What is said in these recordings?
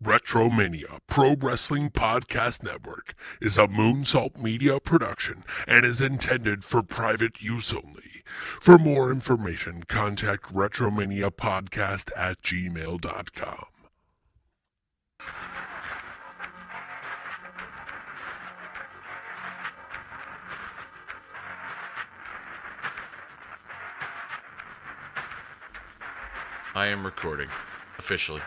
Retromania Pro Wrestling Podcast Network is a Moonsault Media production and is intended for private use only. For more information, contact retromaniapodcast@gmail.com. I am recording, officially.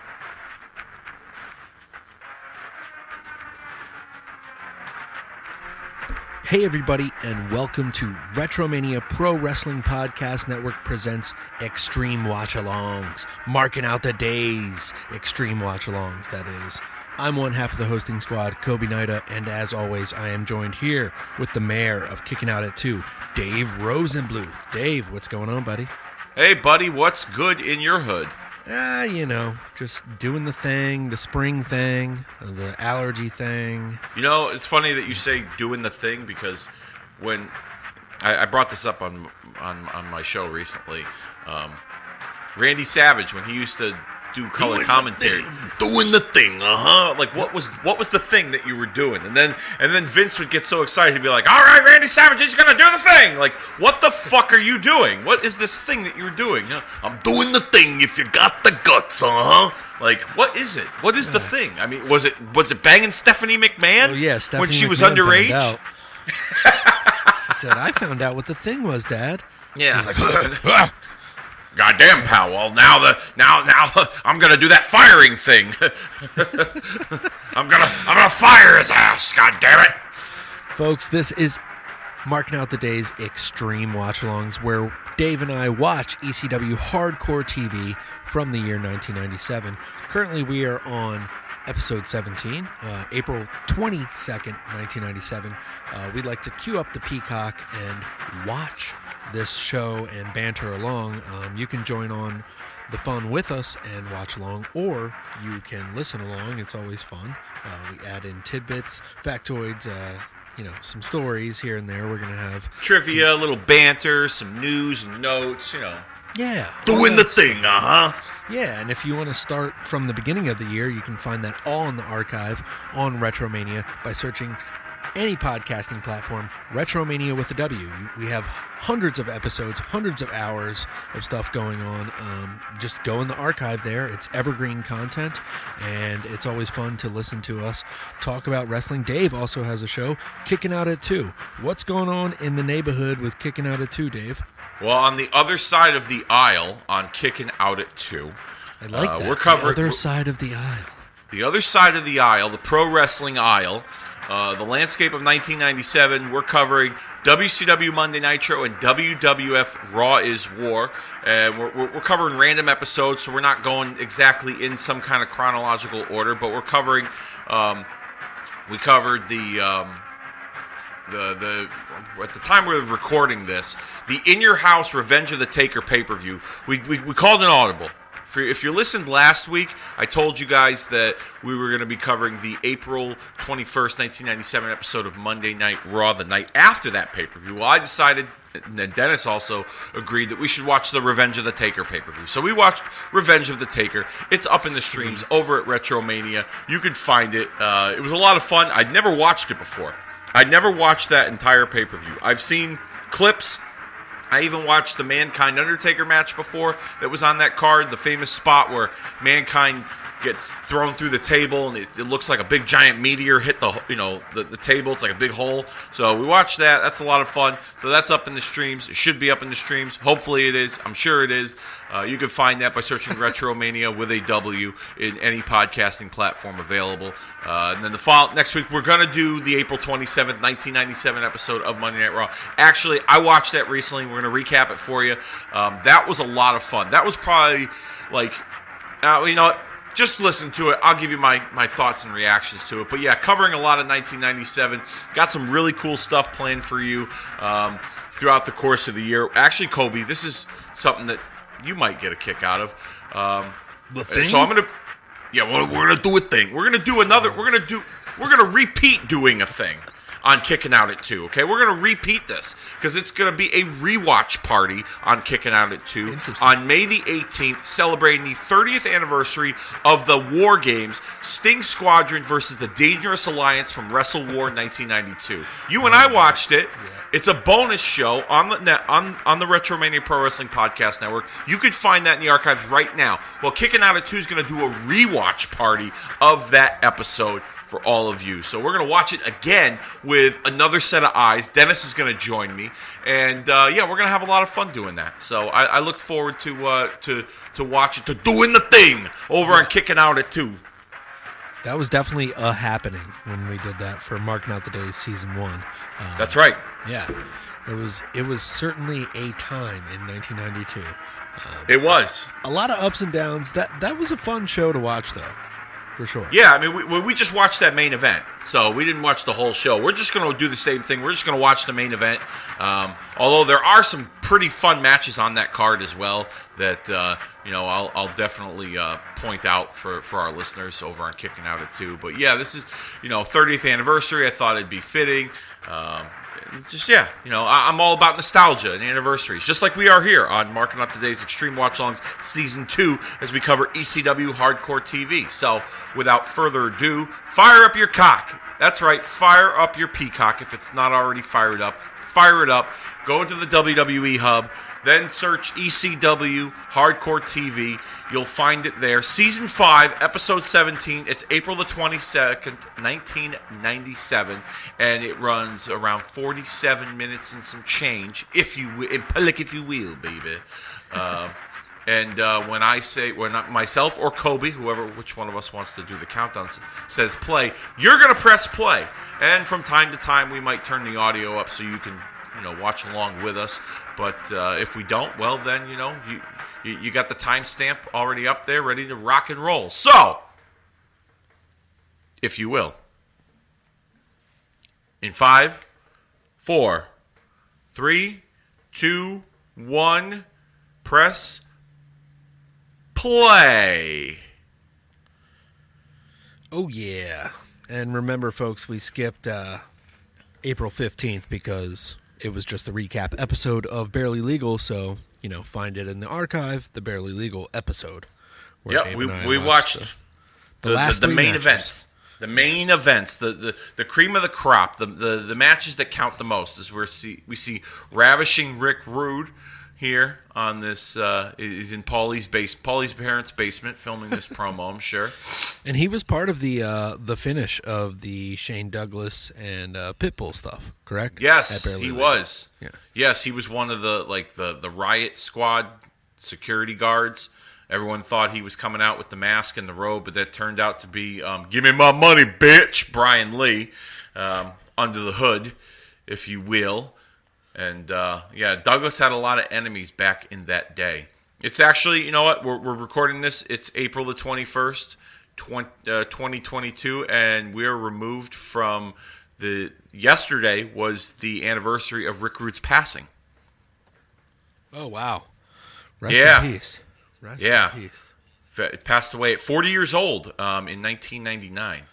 Hey everybody, and welcome to Retromania Pro Wrestling Podcast Network presents Extreme Watch-Alongs. Marking out the days. Extreme Watch-Alongs, that is. I'm one half of the hosting squad, Kobe Nida, and as always, I am joined here with the mayor of Kicking Out at 2, Dave Rosenbluth. Dave, what's going on, buddy? Hey, buddy, what's good in your hood? Just doing the thing, the spring thing, the allergy thing. You know, it's funny that you say doing the thing because when I brought this up on my show recently, Randy Savage, when he used to do color commentary, doing the thing, like what was the thing that you were doing? And then Vince would get so excited, he'd be like, "All right, Randy Savage, he's gonna do the thing." Like, what the fuck are you doing? What is this thing that you're doing? I'm doing the thing. If you got the guts, Like, what is it? What is the thing? I mean, was it banging Stephanie McMahon? Oh yeah, Stephanie when she was McMahon underage. He said, "I found out what the thing was, Dad." Yeah. He was like, "Goddamn, pal! Well, now I'm gonna do that firing thing. I'm gonna fire his ass. God damn it, folks! This is Marking Out the Days Extreme Watch-Alongs, where Dave and I watch ECW Hardcore TV from the year 1997. Currently, we are on episode 17, April 22nd, 1997. We'd like to queue up the Peacock and watch this show and banter along. You can join on the fun with us and watch along, or you can listen along. It's always fun. We add in tidbits, factoids, some stories here and there. We're going to have trivia, a little banter, some news and notes, Yeah. Doing the thing, Yeah, and if you want to start from the beginning of the year, you can find that all in the archive on Retromania by searching any podcasting platform, Retromania with a W. We have hundreds of episodes, hundreds of hours of stuff going on. Just go in the archive there. It's evergreen content, and it's always fun to listen to us talk about wrestling. Dave also has a show, Kicking Out at 2. What's going on in the neighborhood with Kicking Out at 2, Dave? Well, on the other side of the aisle, on Kicking Out at 2, I like that. We're covering the other side of the aisle. The other side of the aisle, the pro wrestling aisle. The landscape of 1997, we're covering WCW Monday Nitro and WWF Raw is War. And we're covering random episodes, so we're not going exactly in some kind of chronological order, but we're covering, we covered the at the time we were recording this, the In Your House Revenge of the Taker pay-per-view. We called an audible. If you listened last week, I told you guys that we were going to be covering the April 21st, 1997 episode of Monday Night Raw, the night after that pay-per-view. Well, I decided, and then Dennis also agreed, that we should watch the Revenge of the Taker pay-per-view. So we watched Revenge of the Taker. It's up in the streams over at Retromania. You can find it. It was a lot of fun. I'd never watched it before. I'd never watched that entire pay-per-view. I've seen clips. I even watched the Mankind Undertaker match before that was on that card, the famous spot where Mankind gets thrown through the table and it looks like a big giant meteor hit the table. It's like a big hole. So we watched that. That's a lot of fun. So that's up in the streams. It should be up in the streams. Hopefully it is. I'm sure it is. You can find that by searching Retromania with a W in any podcasting platform available. And then next week we're going to do the April 27th, 1997 episode of Monday Night Raw. Actually, I watched that recently. We're going to recap it for you. That was a lot of fun. That was probably just listen to it. I'll give you my thoughts and reactions to it. But yeah, covering a lot of 1997. Got some really cool stuff planned for you throughout the course of the year. Actually, Kobe, this is something that you might get a kick out of. The thing? So we're gonna do a thing. We're gonna repeat doing a thing. on Kicking Out at 2, okay? We're going to repeat this because it's going to be a rewatch party on Kicking Out at 2 on May the 18th, celebrating the 30th anniversary of the War Games, Sting Squadron versus the Dangerous Alliance from Wrestle War 1992. You and I watched it. Yeah. It's a bonus show on the net, on the Retromania Pro Wrestling Podcast Network. You could find that in the archives right now. Well, Kicking Out at 2 is going to do a rewatch party of that episode for all of you. So we're going to watch it again with another set of eyes. Dennis is going to join me. And, we're going to have a lot of fun doing that. So I look forward to watching, to doing the thing over on Kicking Out at 2. That was definitely a happening when we did that for Marking Out the Days Season 1. That's right. Yeah. It was certainly a time in 1992. It was. A lot of ups and downs. That was a fun show to watch, though, for sure. Yeah, I mean, we just watched that main event, so we didn't watch the whole show. We're just going to do the same thing. We're just going to watch the main event, although there are some pretty fun matches on that card as well that, I'll definitely point out for our listeners over on Kicking Out at 2. But, yeah, this is, 30th anniversary. I thought it'd be fitting. I'm all about nostalgia and anniversaries, just like we are here on Marking Out the Days Extreme Watch-Alongs Season 2 as we cover ECW Hardcore TV. So, without further ado, fire up your cock. That's right, fire up your peacock if it's not already fired up. Fire it up. Go to the WWE Hub. Then search ECW Hardcore TV. You'll find it there. Season 5, Episode 17. It's April the 22nd, 1997. And it runs around 47 minutes and some change, if you will, baby. When myself or Kobe, which one of us wants to do the countdown, says play, you're going to press play. And from time to time, we might turn the audio up so you can watch along with us. But if we don't, well, then, you got the timestamp already up there, ready to rock and roll. So, if you will, in 5, 4, 3, 2, 1, press play. Oh, yeah. And remember, folks, we skipped April 15th because it was just the recap episode of Barely Legal, so, find it in the archive, the Barely Legal episode. Yep, we watched the main events. The main events, the cream of the crop, the matches that count the most is where we see Ravishing Rick Rude here on this. Is in Paulie's parents' basement filming this promo, I'm sure. And he was part of the finish of the Shane Douglas and Pitbull stuff, correct? Yes, he was. Yeah. Yes, he was one of the Riot Squad security guards. Everyone thought he was coming out with the mask and the robe, but that turned out to be "Give me my money, bitch," Brian Lee, under the hood, if you will. And, Douglas had a lot of enemies back in that day. It's actually, you know what, we're recording this. It's April the 21st, 2022, and we're removed from yesterday was the anniversary of Rick Rude's passing. Oh, wow. Rest in peace. Rest in peace. Passed away at 40 years old in 1999.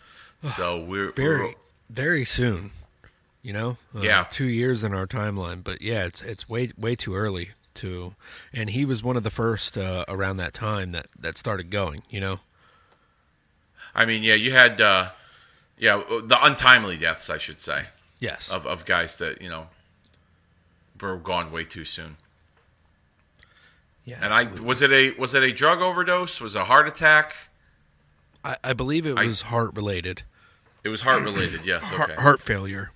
So we're very soon. 2 years in our timeline, but yeah, it's way too early to. And he was one of the first around that time that started going. I mean, yeah, you had the untimely deaths, I should say. Yes, of guys that were gone way too soon. Yeah, and was it a drug overdose? Was it a heart attack? I believe it was heart related. It was heart related, yes. Okay. Heart failure.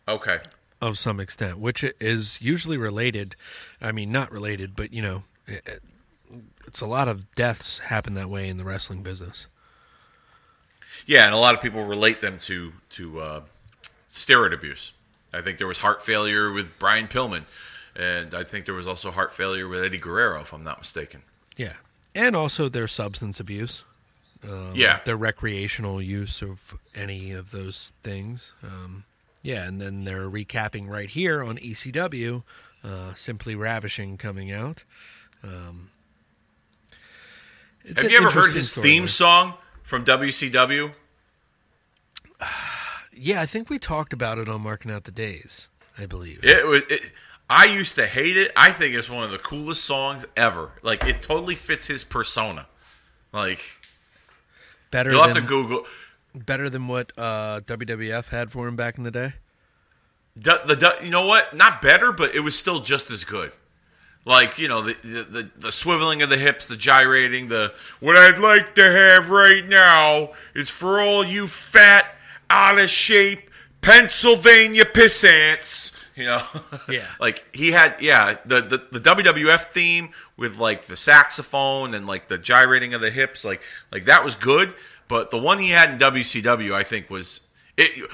Okay. Of some extent, which is usually related. I mean, not related, but, it's a lot of deaths happen that way in the wrestling business. Yeah, and a lot of people relate them to steroid abuse. I think there was heart failure with Brian Pillman, and I think there was also heart failure with Eddie Guerrero, if I'm not mistaken. Yeah, and also their substance abuse. Their recreational use of any of those things. And then they're recapping right here on ECW, Simply Ravishing coming out. Have you ever heard his theme song from WCW? Yeah, I think we talked about it on Marking Out the Days, I believe. I used to hate it. I think it's one of the coolest songs ever. Like, it totally fits his persona. Like, you'll have to Google. Better than what WWF had for him back in the day? You know what? Not better, but it was still just as good. Like, you know, the swiveling of the hips, the gyrating, what I'd like to have right now is for all you fat, out of shape Pennsylvania pissants. You know, yeah. Like he had, the WWF theme with like the saxophone and like the gyrating of the hips, like that was good. But the one he had in WCW, I think, was it.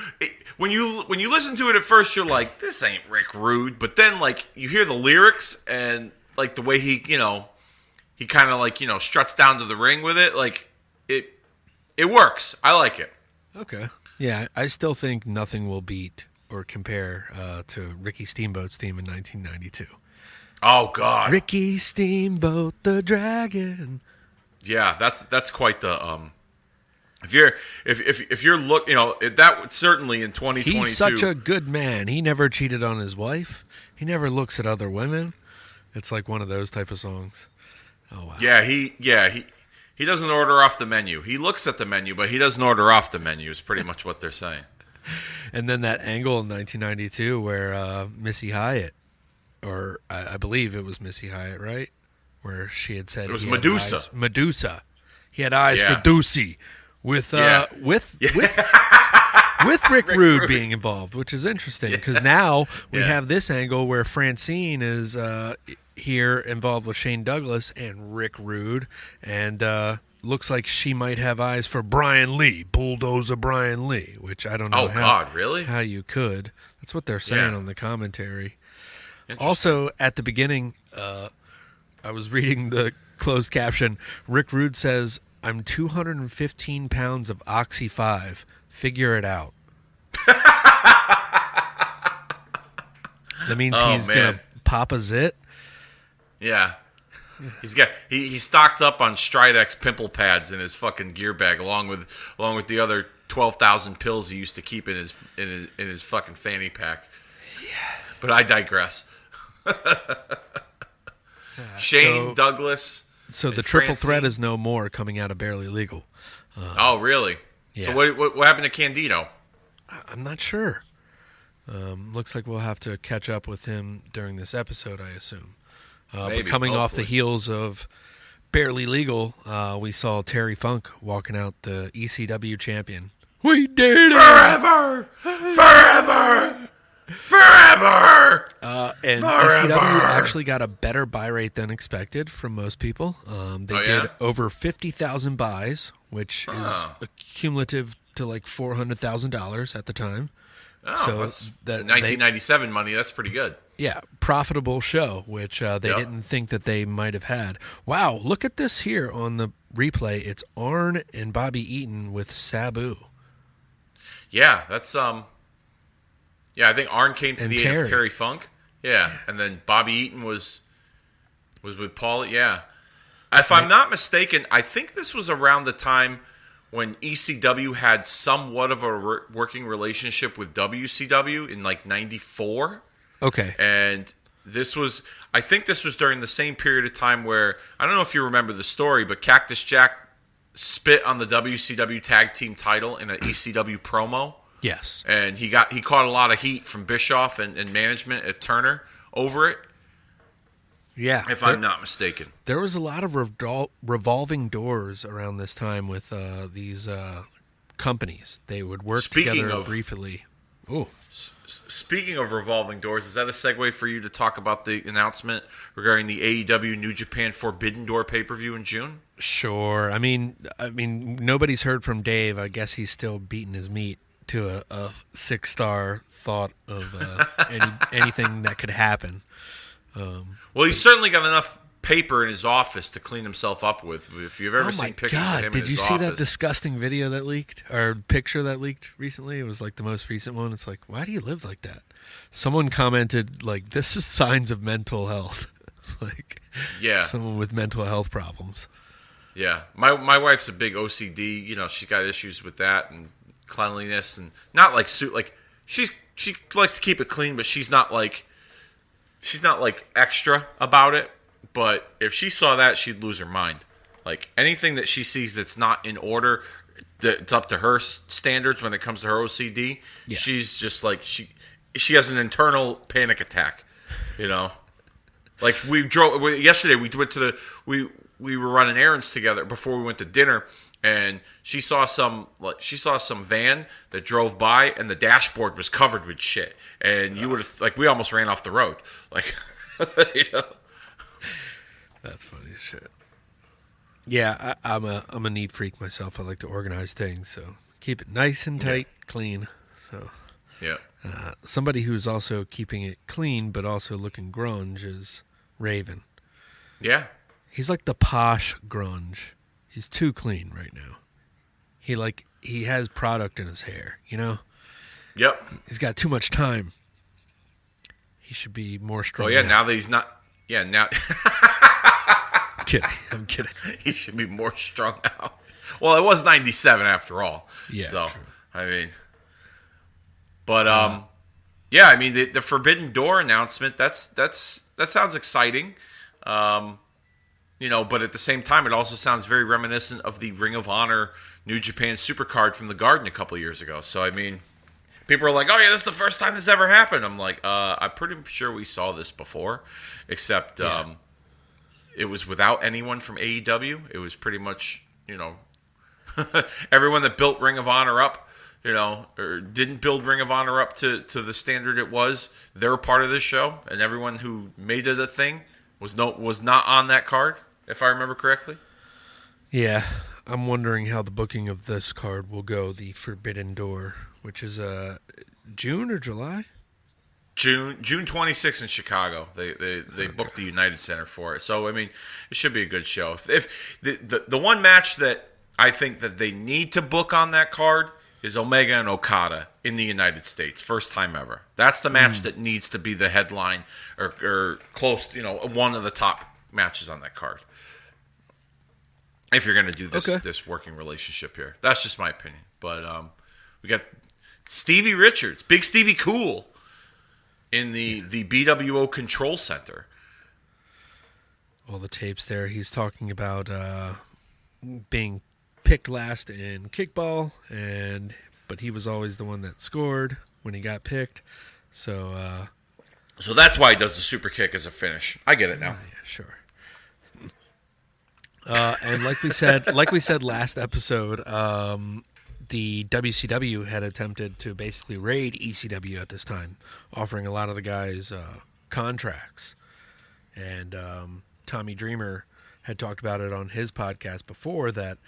When you listen to it at first, you're like, this ain't Rick Rude. But then like you hear the lyrics and like the way he kind of like struts down to the ring with it, like it works. I like it. Okay, yeah, I still think nothing will beat or compare to Ricky Steamboat's theme in 1992. Oh God, Ricky Steamboat, the Dragon. Yeah, that's quite the. If you're that would certainly in 2022. He's such a good man. He never cheated on his wife. He never looks at other women. It's like one of those type of songs. Oh wow. Yeah, he doesn't order off the menu. He looks at the menu, but he doesn't order off the menu. Is pretty much what they're saying. And then that angle in 1992 where Missy Hyatt, or I believe it was Missy Hyatt, right? Where she had said it was Medusa. Medusa. He had eyes Yeah. for Ducey with Rick Rude being involved, which is interesting because now we have this angle where Francine is here involved with Shane Douglas and Rick Rude, and looks like she might have eyes for Brian Lee, Bulldozer Brian Lee, which I don't know how you could. That's what they're saying on the commentary. Also, at the beginning, I was reading the closed caption. Rick Rude says, "I'm 215 pounds of Oxy 5. Figure it out." That means he's going to pop a zit? Yeah. He stocks up on Stridex pimple pads in his fucking gear bag, along with the other 12,000 pills he used to keep in his fucking fanny pack. Yeah. But I digress. Shane Douglas. So the triple threat is no more coming out of Barely Legal. Oh, really? Yeah. So what happened to Candido? I'm not sure. Looks like we'll have to catch up with him during this episode, I assume. Maybe, but coming off the hopefully. heels of Barely Legal, we saw Terry Funk walking out the ECW champion. We did it! Forever! Forever! Forever! And Forever! ECW actually got a better buy rate than expected from most people. They did over 50,000 buys, which is cumulative to like $400,000 at the time. Oh, so that's 1997 money. That's pretty good. Yeah, profitable show, which they didn't think that they might have had. Wow, look at this here on the replay. It's Arn and Bobby Eaton with Sabu. Yeah, that's I think Arn came to the aid of Terry Funk. Yeah, and then Bobby Eaton was with Paul. Yeah, if I'm not mistaken, I think this was around the time when ECW had somewhat of a working relationship with WCW in like '94. Okay, and I think this was during the same period of time where, I don't know if you remember the story, but Cactus Jack spit on the WCW tag team title in an ECW promo. Yes. And he caught a lot of heat from Bischoff and management at Turner over it. Yeah. If I'm not mistaken. There was a lot of revolving doors around this time with these companies. They would work together briefly. Ooh. Speaking of revolving doors, is that a segue for you to talk about the announcement regarding the AEW New Japan Forbidden Door pay-per-view in June? Sure. I mean, nobody's heard from Dave. I guess he's still beating his meat to a 6-star thought of anything that could happen. Well, he's certainly got enough paper in his office to clean himself up with. If you've ever seen pictures of him in his office. Did you see that disgusting video that leaked, or picture that leaked recently? It was like the most recent one. It's like, why do you live like that? Someone commented, like, this is signs of mental health. Like, someone with mental health problems. Yeah. My wife's a big OCD. You know, she's got issues with that, and cleanliness and not like she likes to keep it clean, but she's not like extra about it. But if she saw that, she'd lose her mind. Like anything that she sees that's not in order, it's up to her standards when it comes to her OCD. Yeah. She's just like she has an internal panic attack, you know. Like yesterday. We were running errands together before we went to dinner, and she saw some van that drove by, and the dashboard was covered with shit. And you would have we almost ran off the road, like you know. That's funny as shit. Yeah, I'm a neat freak myself. I like to organize things, so keep it nice and tight, clean. So yeah. Somebody who's also keeping it clean but also looking grunge is Raven. Yeah. He's like the posh grunge. He's too clean right now. He has product in his hair, you know? Yep. He's got too much time. He should be more strong. Oh yeah, now that he's not. Yeah, now. I'm kidding. He should be more strung out. Well, it was 97 after all. Yeah. So true. I mean, but yeah, I mean the Forbidden Door announcement. That sounds exciting. You know, but at the same time, it also sounds very reminiscent of the Ring of Honor New Japan Supercard from the Garden a couple years ago. So I mean, people are like, "Oh yeah, this is the first time this ever happened." I'm like, I'm pretty sure we saw this before, except. It was without anyone from AEW. It was pretty much, you know, everyone that built Ring of Honor up, you know, or didn't build Ring of Honor up to the standard it was. They're a part of this show, and everyone who made it a thing was not on that card, if I remember correctly. Yeah, I'm wondering how the booking of this card will go. The Forbidden Door, which is June or July. June 26th in Chicago. They booked the United Center for it. So I mean, it should be a good show. If the one match that I think that they need to book on that card is Omega and Okada in the United States, first time ever. That's the match that needs to be the headline or close, you know, one of the top matches on that card. If you're going to do this working relationship here, that's just my opinion. But we got Stevie Richards, Big Stevie Cool. In the BWO Control Center. All the tapes there. He's talking about being picked last in kickball, but he was always the one that scored when he got picked. So that's why he does the super kick as a finish. I get it now. Yeah, sure. And like we said last episode, the WCW had attempted to basically raid ECW at this time, offering a lot of the guys contracts. And Tommy Dreamer had talked about it on his podcast before that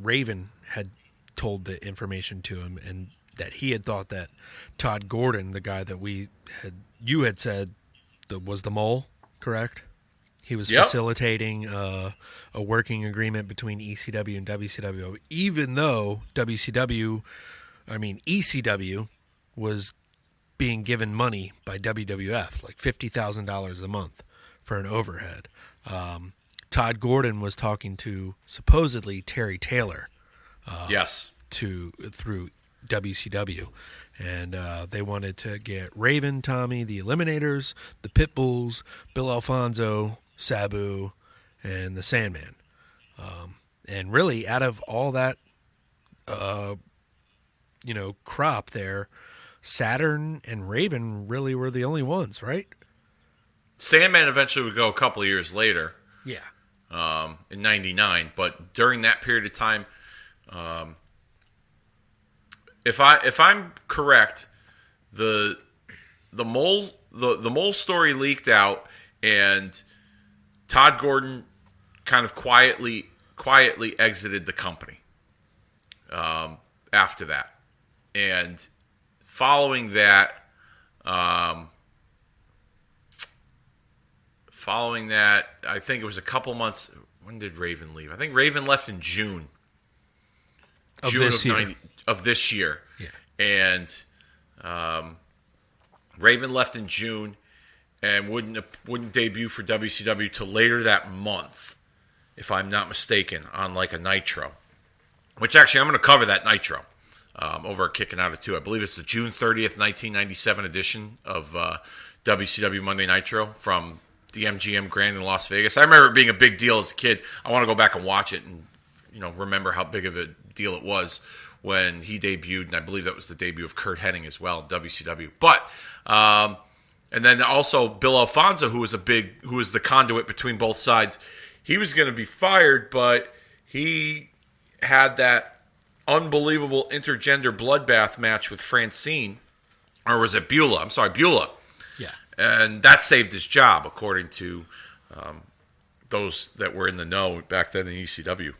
Raven had told the information to him, and that he had thought that Todd Gordon, the guy that you had said that was the mole, correct? He was facilitating a working agreement between ECW and WCW, even though ECW was being given money by WWF, like $50,000 a month for an overhead. Todd Gordon was talking to supposedly Terry Taylor, through WCW, and they wanted to get Raven, Tommy, the Eliminators, the Pitbulls, Bill Alfonso, Sabu, and the Sandman. And really, out of all that, crop there, Saturn and Raven really were the only ones, right? Sandman eventually would go a couple of years later. Yeah. In '99, but during that period of time, if I'm correct, the mole story leaked out, and Todd Gordon kind of quietly exited the company after that. And following that, I think it was a couple months. When did Raven leave? I think Raven left in June. Of this year. Yeah. And Raven left in June and wouldn't debut for WCW till later that month, if I'm not mistaken, on like a Nitro. Which actually, I'm going to cover that Nitro. over at Kicking Out at 2. I believe it's the June 30th, 1997 edition of WCW Monday Nitro from the MGM Grand in Las Vegas. I remember it being a big deal as a kid. I want to go back and watch it and remember how big of a deal it was when he debuted, and I believe that was the debut of Kurt Hennig as well in WCW. But and then also Bill Alfonso, who was the conduit between both sides. He was going to be fired, but he had that unbelievable intergender bloodbath match with Francine, or was it Beulah? I'm sorry, Beulah. Yeah. And that saved his job, according to those that were in the know back then in ECW.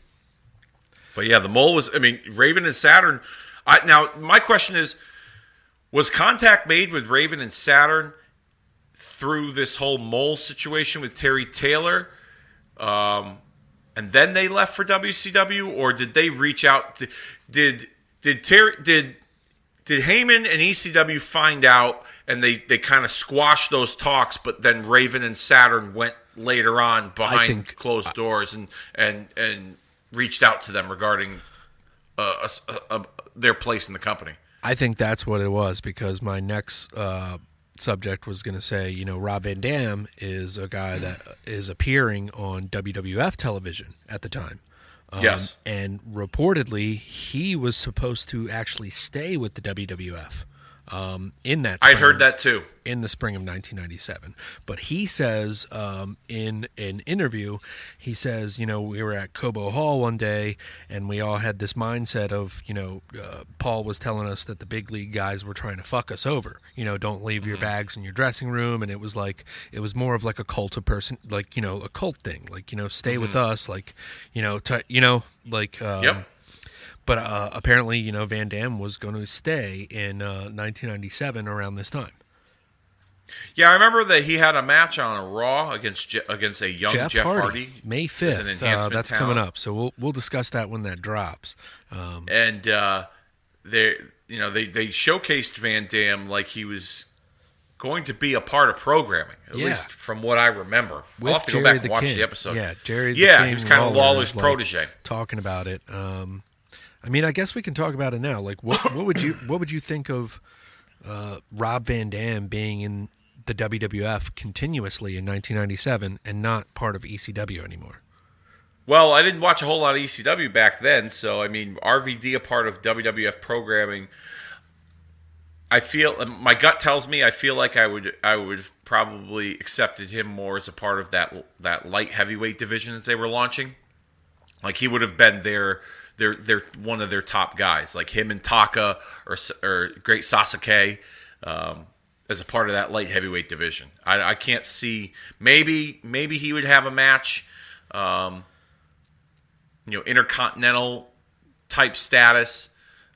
But yeah, the Mole was, Raven and Saturn. Now, my question is, was contact made with Raven and Saturn through this whole Mole situation with Terry Taylor? And then they left for WCW, or did they reach out? Did Heyman and ECW find out and they kind of squashed those talks, but then Raven and Saturn went later on behind closed doors and reached out to them regarding their place in the company? I think that's what it was, because my next subject was going to say, Rob Van Dam is a guy that is appearing on WWF television at the time. Yes. And reportedly, he was supposed to actually stay with the WWF in that spring, I'd heard that too. In the spring of 1997. But he says in an interview, he says, we were at Cobo Hall one day, and we all had this mindset of, Paul was telling us that the big league guys were trying to fuck us over. Don't leave your bags in your dressing room. And it was more of like a cult of person, like, a cult thing, like, stay with us, like, Yep. But apparently, Van Dam was going to stay in 1997 around this time. Yeah, I remember that he had a match on a Raw against a young Jeff Hardy. May 5th. That's coming up, so we'll discuss that when that drops. And they showcased Van Dam like he was going to be a part of programming, at least from what I remember. I'll have to go back and watch the episode. Yeah, Jerry the King. King He was kind of Lawler's protege. Talking about it. I guess we can talk about it now. Like, what would you think of Rob Van Dam being in the WWF continuously in 1997 and not part of ECW anymore? Well, I didn't watch a whole lot of ECW back then, so RVD a part of WWF programming. I feel my gut tells me I feel like I would have probably accepted him more as a part of that light heavyweight division that they were launching. Like, he would have been they're one of their top guys, like him and Taka or Great Sasuke, as a part of that light heavyweight division. I can't see, maybe he would have a match, intercontinental type status,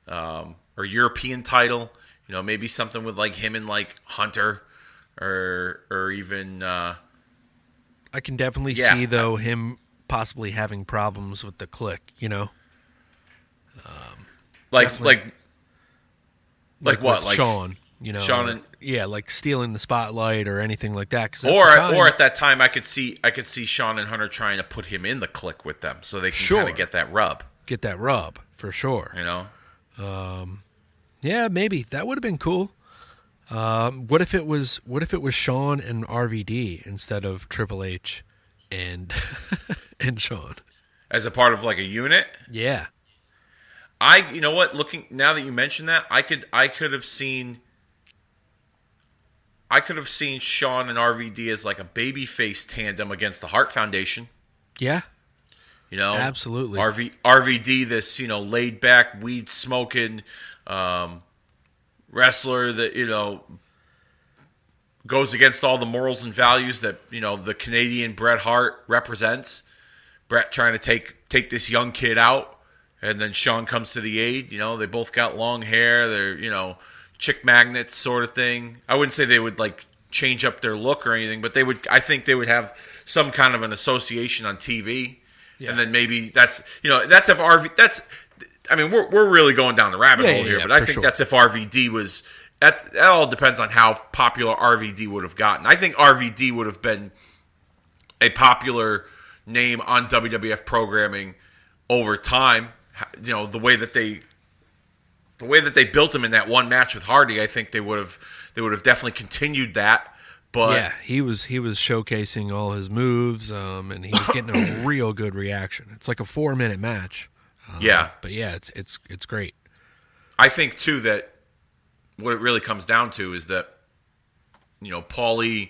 or European title, maybe something with like him and like Hunter, or even. I can definitely see though him possibly having problems with the Click, like what? Like Sean, Sean and, like stealing the spotlight or anything like that. Or at that time, I could see Sean and Hunter trying to put him in the Click with them, so they can kind of get that rub. Get that rub for sure. Yeah, maybe that would have been cool. What if it was Sean and RVD instead of Triple H and and Sean as a part of like a unit? Yeah. Looking now that you mention that, I could have seen Sean and RVD as like a babyface tandem against the Hart Foundation. Yeah. Absolutely. RVD, this, laid back, weed smoking wrestler that, goes against all the morals and values that, the Canadian Bret Hart represents. Bret trying to take this young kid out. And then Sean comes to the aid. They both got long hair. They're, chick magnets sort of thing. I wouldn't say they would, like, change up their look or anything, but I think they would have some kind of an association on TV. Yeah. And then maybe that's if we're really going down the rabbit hole here, but I think that's if RVD was, that all depends on how popular RVD would have gotten. I think RVD would have been a popular name on WWF programming over time. The way that they the way that they built him in that one match with Hardy, I think they would have definitely continued that. But yeah, he was showcasing all his moves, and he was getting a real good reaction. It's like a 4-minute match. But yeah, it's great. I think too that what it really comes down to is that Paulie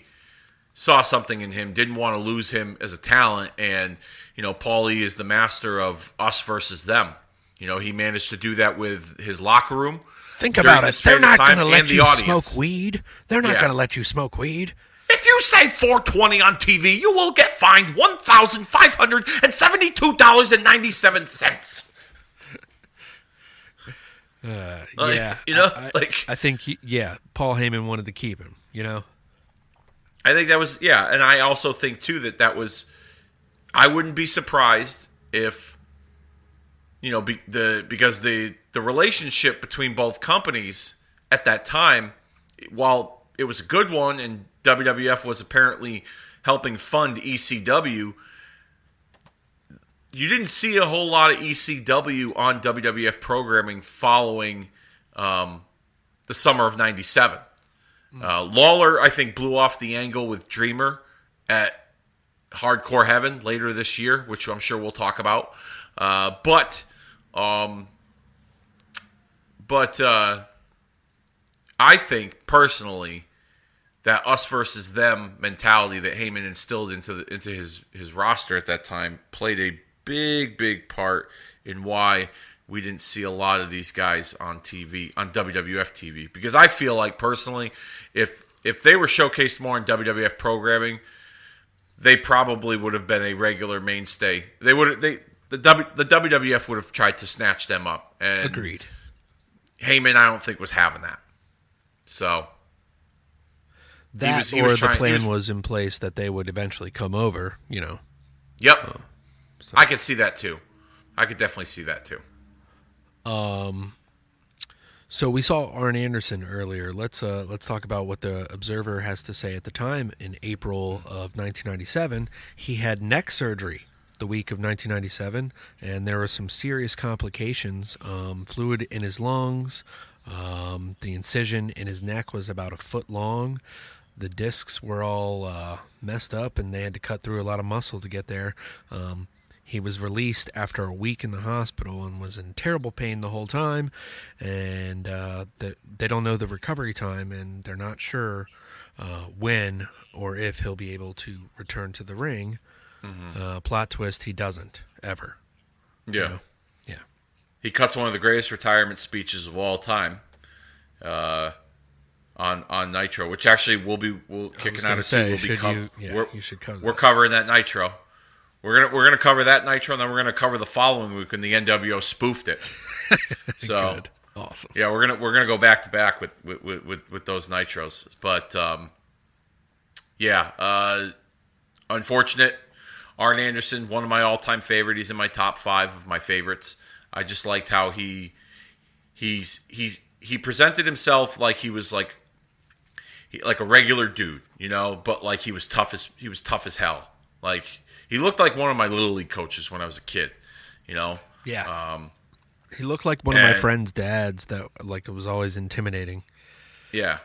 saw something in him, didn't want to lose him as a talent, and Paulie is the master of us versus them. He managed to do that with his locker room. Think about it. They're not going to let you smoke weed. They're not going to let you smoke weed. If you say 420 on TV, you will get fined $1,572.97. I think Paul Heyman wanted to keep him. I think that was and I also think too that was. I wouldn't be surprised if because the relationship between both companies at that time, while it was a good one, and WWF was apparently helping fund ECW. You didn't see a whole lot of ECW on WWF programming following the summer of '97. Lawler, I think, blew off the angle with Dreamer at Hardcore Heaven later this year, which I'm sure we'll talk about. But I think personally that us versus them mentality that Heyman instilled into his roster at that time played a big part in why we didn't see a lot of these guys on TV, on WWF TV. Because I feel like personally, if they were showcased more in WWF programming, they probably would have been a regular mainstay. The WWF would have tried to snatch them up. And agreed. Heyman, I don't think, was having that. So that the plan was in place that they would eventually come over. Yep. I could see that too. I could definitely see that too. So we saw Arn Anderson earlier. Let's talk about what the Observer has to say. At the time, in April of 1997, he had neck surgery the week of 1997, and there were some serious complications. Fluid in his lungs. The incision in his neck was about 1 foot long. The discs were all messed up, and they had to cut through a lot of muscle to get there. He was released after a week in the hospital and was in terrible pain the whole time. And they don't know the recovery time, and they're not sure when or if he'll be able to return to the ring. Mm-hmm. Plot twist, he doesn't, ever. Yeah. Yeah. He cuts one of the greatest retirement speeches of all time on Nitro, which actually we'll kicking out of say, you should cover that. We're covering that Nitro. We're gonna cover that Nitro, and then we're gonna cover the following week when the NWO spoofed it. So good. Awesome. Yeah, we're gonna go back to back with those Nitros, but unfortunate. Arn Anderson, one of my all-time favorites. He's in my top 5 of my favorites. I just liked how he presented himself like he was like a regular dude, but like he was tough as hell. Like he looked like one of my Little League coaches when I was a kid, Yeah. He looked like one of my friends' dads that like it was always intimidating. Yeah.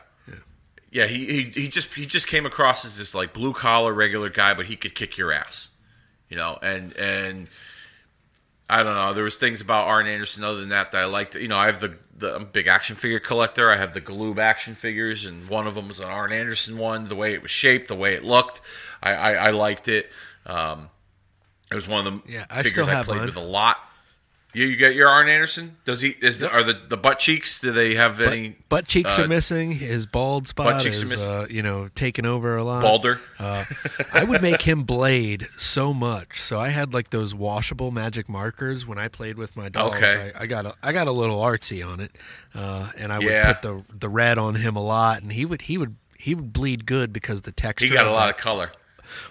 Yeah, he just came across as this like blue collar regular guy, but he could kick your ass, and I don't know. There was things about Arn Anderson other than that I liked. I have I'm a big action figure collector. I have the Galoob action figures, and one of them was an Arn Anderson one. The way it was shaped, the way it looked, I liked it. It was one of the figures I played with a lot. You get your Arn Anderson? Does he? Are the butt cheeks? Do they have any? Butt cheeks are missing. His bald spot is, taken over a lot. Balder. I would make him Blade so much. So I had like those washable magic markers when I played with my dolls. Okay. I got a little artsy on it, and I would put the red on him a lot, and he would bleed good because the texture. He got a lot of color.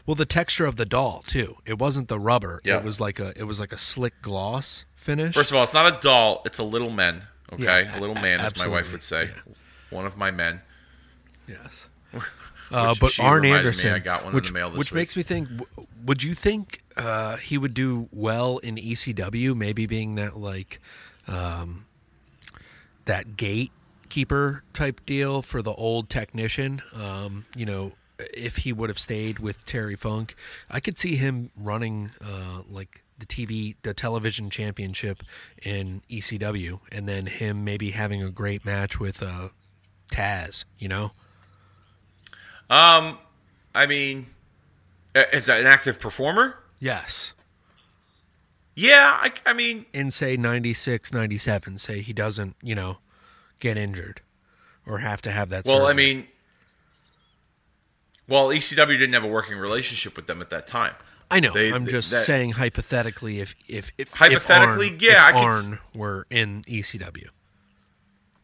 Well, the texture of the doll too. It wasn't the rubber. Yeah. It was like a slick gloss finish. First of all, it's not a doll; it's a little man. Okay, yeah, a little man, as my wife absolutely. would say. Yeah. One of my men. Yes. But Arn Anderson, I got one in the mail this which week. makes me think: would you think he would do well in ECW? Maybe being that that gatekeeper type deal for the old technician. If he would have stayed with Terry Funk, I could see him running like the television championship in ECW, and then him maybe having a great match with Taz. I mean, is that an active performer? Yes. Yeah, I mean... In, say, 96, 97, say he doesn't, get injured or have to have that surgery. Well, I mean... Well, ECW didn't have a working relationship with them at that time. I know. I'm just saying hypothetically if hypothetically, Arn were in ECW.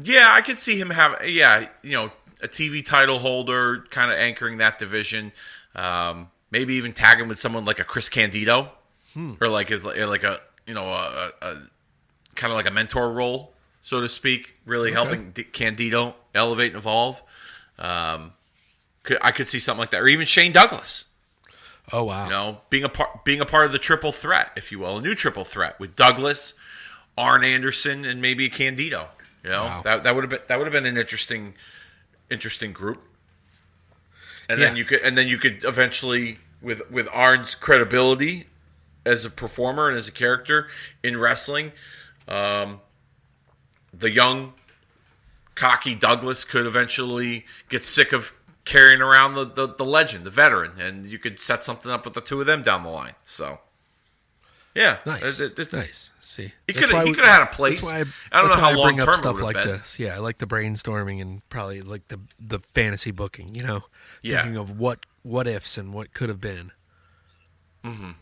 Yeah, I could see him have a TV title holder kind of anchoring that division. Maybe even tagging with someone like a Chris Candido. Or like a kind of like a mentor role, so to speak, really helping Candido elevate and evolve. I could see something like that, or even Shane Douglas. Oh wow! Being a part of the triple threat, if you will, a new triple threat with Douglas, Arn Anderson, and maybe a Candido. Wow. that would have been an interesting group. And then you could eventually with Arn's credibility as a performer and as a character in wrestling, the young, cocky Douglas could eventually get sick of carrying around the legend, the veteran, and you could set something up with the two of them down the line. So, yeah, nice. It's nice. See, he could have had a place. I don't know how long term stuff it would like have been. this. Yeah, I like the brainstorming and probably like the fantasy booking. Thinking of what ifs and what could have been. Mm-hmm.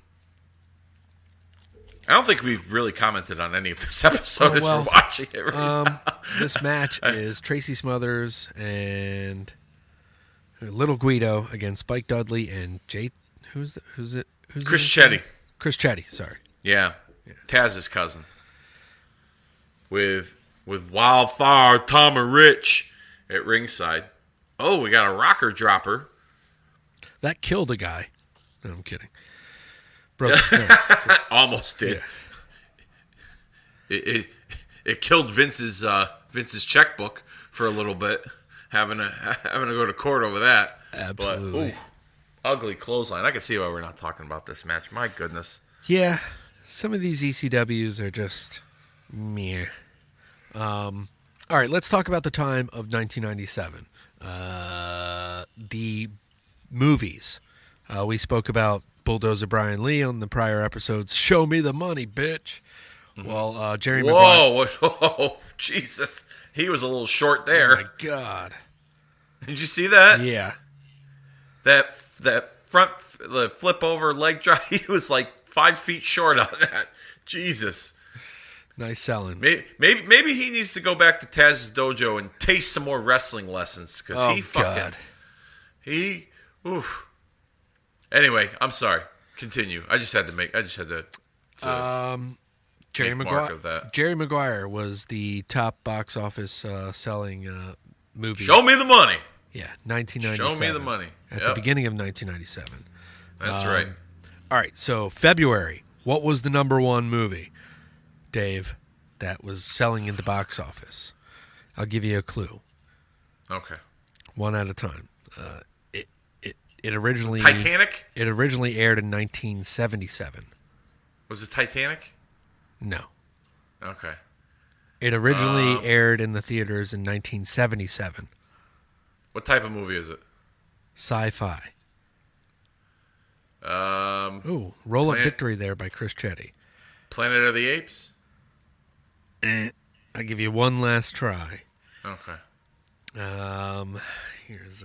I don't think we've really commented on any of this episode as we're watching it right now. This match is Tracy Smothers and Little Guido against Spike Dudley and who's it? Chris Chetty. Chris Chetty, sorry. Yeah. Taz's cousin. With Wildfire Tom and Rich at ringside. Oh, we got a rocker dropper. That killed a guy. No, I'm kidding. Almost did. Yeah. It killed Vince's checkbook for a little bit, having to go to court over that. Absolutely. But, ugly clothesline. I can see why we're not talking about this match. My goodness. Yeah, some of these ECWs are just meh. All right, let's talk about the time of 1997. The movies. We spoke about Bulldozer Brian Lee on the prior episodes. Show me the money, bitch. Mm-hmm. Well, Jerry Maguire. Whoa, Jesus. He was a little short there. Oh, my God. Did you see that? Yeah. That front the flip over leg drop, he was like 5 feet short on that. Jesus. Nice selling. Maybe he needs to go back to Taz's dojo and taste some more wrestling lessons because God. Oof. Anyway, I'm sorry. Continue. I just had to Jerry make mark of that. Jerry Maguire was the top box office selling movie. Show me the money. Yeah, 1997. Show me the money. At the beginning of 1997. That's right. All right, so February. What was the number one movie, Dave, that was selling in the box office? I'll give you a clue. Okay. One at a time. It originally Titanic? It originally aired in 1977. Was it Titanic? No. Okay. It originally aired in the theaters in 1977. What type of movie is it? Sci-fi. Roll Up Victory there by Chris Chetty. Planet of the Apes? I'll give you one last try. Okay. Here's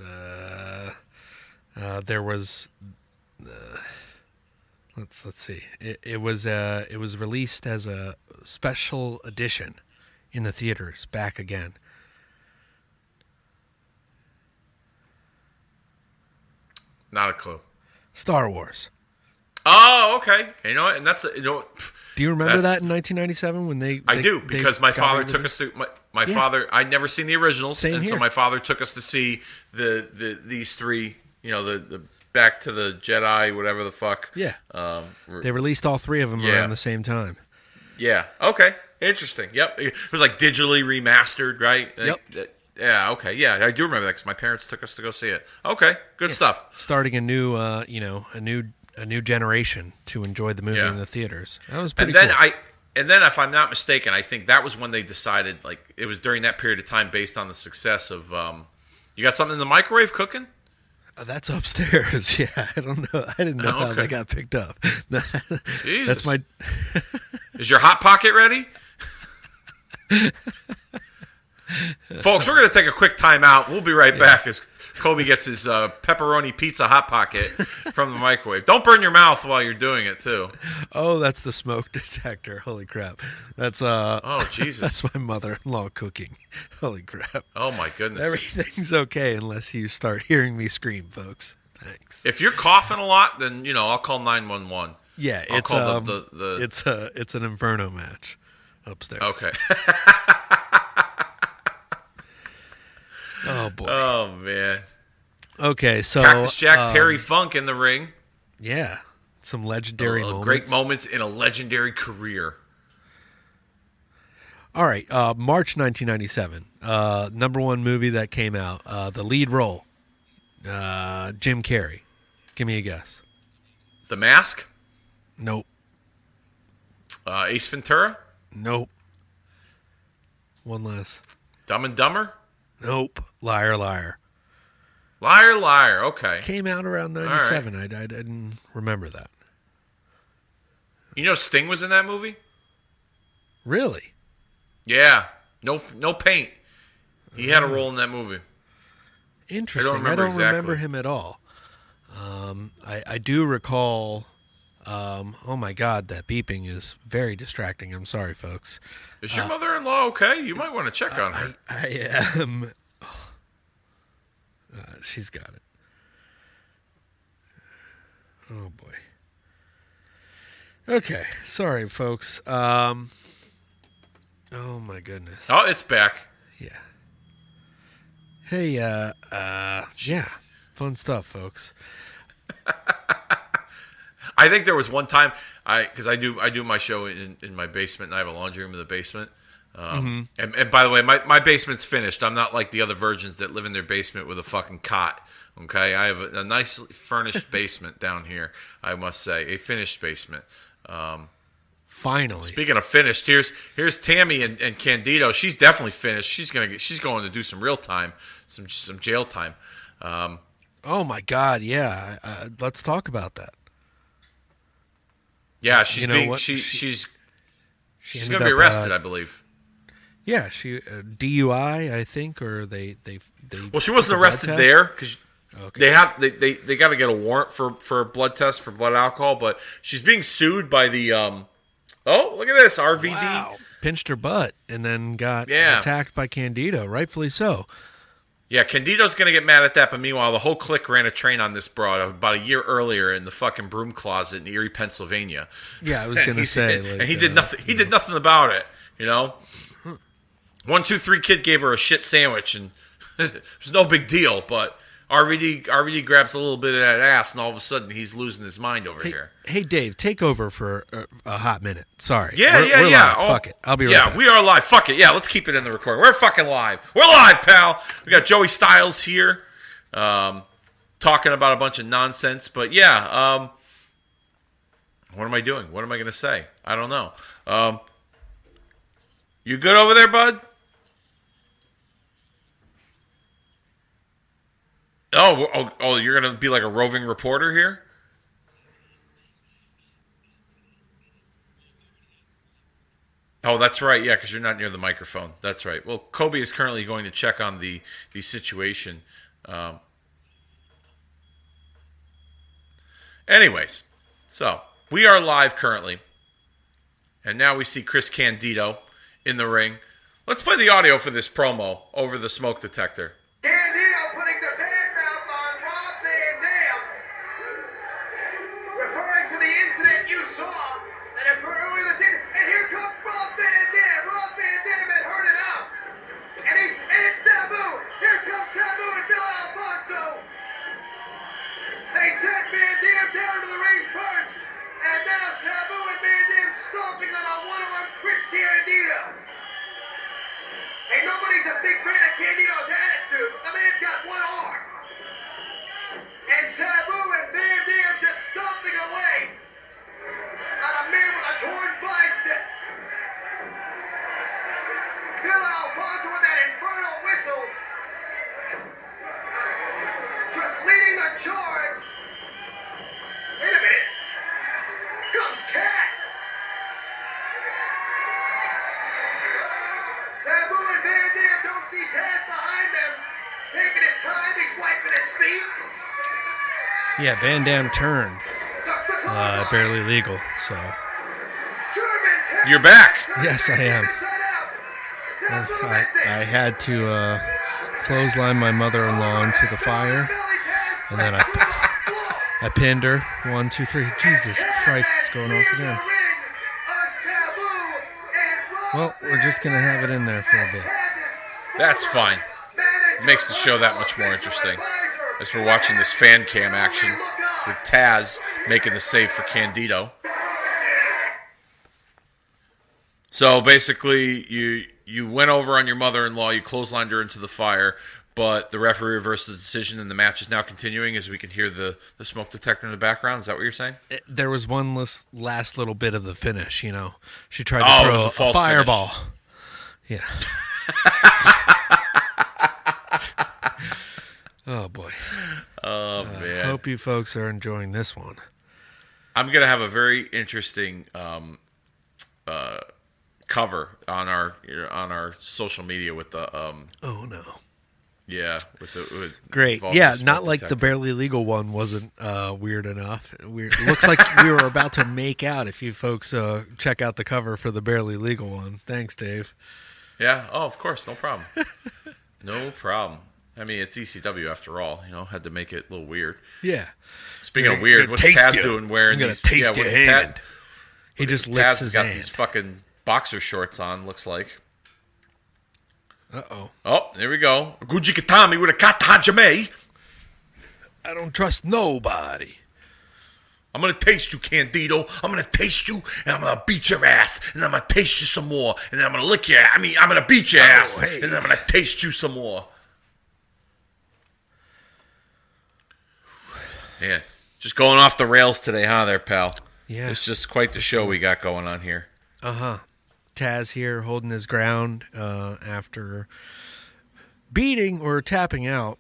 there was let's see. It was released as a special edition in the theaters back again. Not a clue. Star Wars. Oh, okay. You know what? And that's Do you remember that in 1997 when they? I do because my father took us to my father. I'd never seen the originals, Same here. So my father took us to see these three. The Back to the Jedi, whatever the fuck. Yeah. They released all three of them around the same time. Yeah. Okay. Interesting. Yep. It was like digitally remastered, right? Yep. Yeah. Okay. Yeah, I do remember that because my parents took us to go see it. Okay. Good stuff. Starting a new, a new generation to enjoy the movie in the theaters. That was pretty And then cool. And then, if I'm not mistaken, I think that was when they decided, like, it was during that period of time based on the success of, you got something in the microwave cooking? That's upstairs. Yeah, I don't know. I didn't know how that got picked up. Jesus. That's my. Is your Hot Pocket ready? Folks, we're going to take a quick time out. We'll be right back as Kobe gets his pepperoni pizza Hot Pocket from the microwave. Don't burn your mouth while you're doing it, too. Oh, that's the smoke detector. Holy crap. That's Oh, Jesus. That's my mother-in-law cooking. Holy crap. Oh, my goodness. Everything's okay unless you start hearing me scream, folks. Thanks. If you're coughing a lot, then, I'll call 911. Yeah, I'll it's call it's an Inferno match upstairs. Okay. Oh boy. Oh, man. Okay, so Cactus Jack, Terry Funk in the ring. Yeah, some legendary moments. Great moments in a legendary career. All right, March 1997. Number one movie that came out. The lead role, Jim Carrey. Give me a guess. The Mask? Nope. Ace Ventura? Nope. One less. Dumb and Dumber? Nope. Liar, liar. Liar, liar. Okay. Came out around 97. Right. I didn't remember that. Sting was in that movie? Really? Yeah. No paint. He had a role in that movie. Interesting. I don't remember him at all. I do recall. Oh my God, that beeping is very distracting. I'm sorry, folks. Is your mother-in-law okay? You might want to check on her. I am. She's got it. Oh boy. Okay, sorry, folks. Oh my goodness. Oh, it's back. Yeah. Hey, yeah, fun stuff, folks. I think there was one time because I do my show in my basement, and I have a laundry room in the basement. And by the way, my basement's finished. I'm not like the other virgins that live in their basement with a fucking cot. Okay, I have a nice furnished basement down here. I must say, a finished basement. Finally. Speaking of finished, here's Tammy and Candido. She's definitely finished. She's going to do some real time, some jail time. Oh my God, yeah. Let's talk about that. Yeah, she's going to be arrested, I believe. Yeah, she DUI, I think, or they. Well, she wasn't arrested there because they got to get a warrant for a blood test for blood alcohol, but she's being sued by the. Oh, look at this RVD. Wow. Pinched her butt and then got attacked by Candido, rightfully so. Yeah, Candido's going to get mad at that, but meanwhile, the whole clique ran a train on this broad about a year earlier in the fucking broom closet in Erie, Pennsylvania. Yeah, I was going to say. And he did nothing. He did nothing about it, 1, 2, 3 kid gave her a shit sandwich, and it was no big deal, but RVD grabs a little bit of that ass, and all of a sudden, he's losing his mind over here. Hey, Dave, take over for a hot minute. Sorry. Yeah. We're live. Fuck it. I'll be right back. Yeah, we are live. Fuck it. Yeah, let's keep it in the recording. We're fucking live. We're live, pal. We got Joey Styles here talking about a bunch of nonsense. But, yeah, what am I doing? What am I going to say? I don't know. You good over there, bud? Oh, you're going to be like a roving reporter here? Oh, that's right. Yeah, because you're not near the microphone. That's right. Well, Kobe is currently going to check on the situation. Anyways, so we are live currently. And now we see Chris Candido in the ring. Let's play the audio for this promo over the smoke detector. Candido putting the bad mouth on Rob Van Dam, referring to the incident you saw that occurred earlier this evening. And here comes Rob Van Dam. Rob Van Dam had heard enough. And it's Sabu. Here comes Sabu and Bill Alfonso. They sent Van Dam down to the ring first. And now Sabu and Van Dam stomping on a one-armed Chris Candido. And nobody's a big fan of Candido's attitude. The man's got one arm. And Sabu and Van Dam just stomping away on a man with a torn bicep. Bill Alfonso with that infernal whistle. Just leading the charge. Wait a minute. Comes Taz. Sabu and Van Dam don't see Taz behind them. Taking his time, he's wiping his feet. Yeah, Van Dam turned. Barely legal, so. You're back. Yes, I am. I had to clothesline my mother-in-law into the fire, and then I pinned her. 1, 2, 3. Jesus Christ, it's going off again. Well, we're just going to have it in there for a bit. That's fine. It makes the show that much more interesting. As we're watching this fan cam action with Taz making the save for Candido. So basically, you went over on your mother-in-law, you clotheslined her into the fire, but the referee reversed the decision, and the match is now continuing as we can hear the smoke detector in the background. Is that what you're saying? There was one last little bit of the finish, you know. She tried to throw a fireball. Finish. Yeah. Oh, boy. Oh, man. Hope you folks are enjoying this one. I'm going to have a very interesting cover on our social media with the oh no. Yeah, with great. Yeah, not like detector. The barely legal one wasn't weird enough. It looks like we were about to make out if you folks check out the cover for the barely legal one. Thanks, Dave. Yeah, oh, of course, no problem. No problem. I mean, it's ECW after all, had to make it a little weird. Yeah. Speaking of weird, what's Taz doing wearing these? Taste your hand. He just licks his hand. Taz got these fucking boxer shorts on, looks like. Uh-oh. Oh, there we go. Guji Katami with a kata hajime. I don't trust nobody. I'm going to taste you, Candido. I'm going to taste you, and I'm going to beat your ass, and I'm going to taste you some more, and then I'm going to lick your ass. I'm going to beat your ass, and then I'm going to taste you some more. Man, just going off the rails today, huh, there, pal? Yeah. It's just quite the show we got going on here. Uh-huh. Taz here holding his ground after beating or tapping out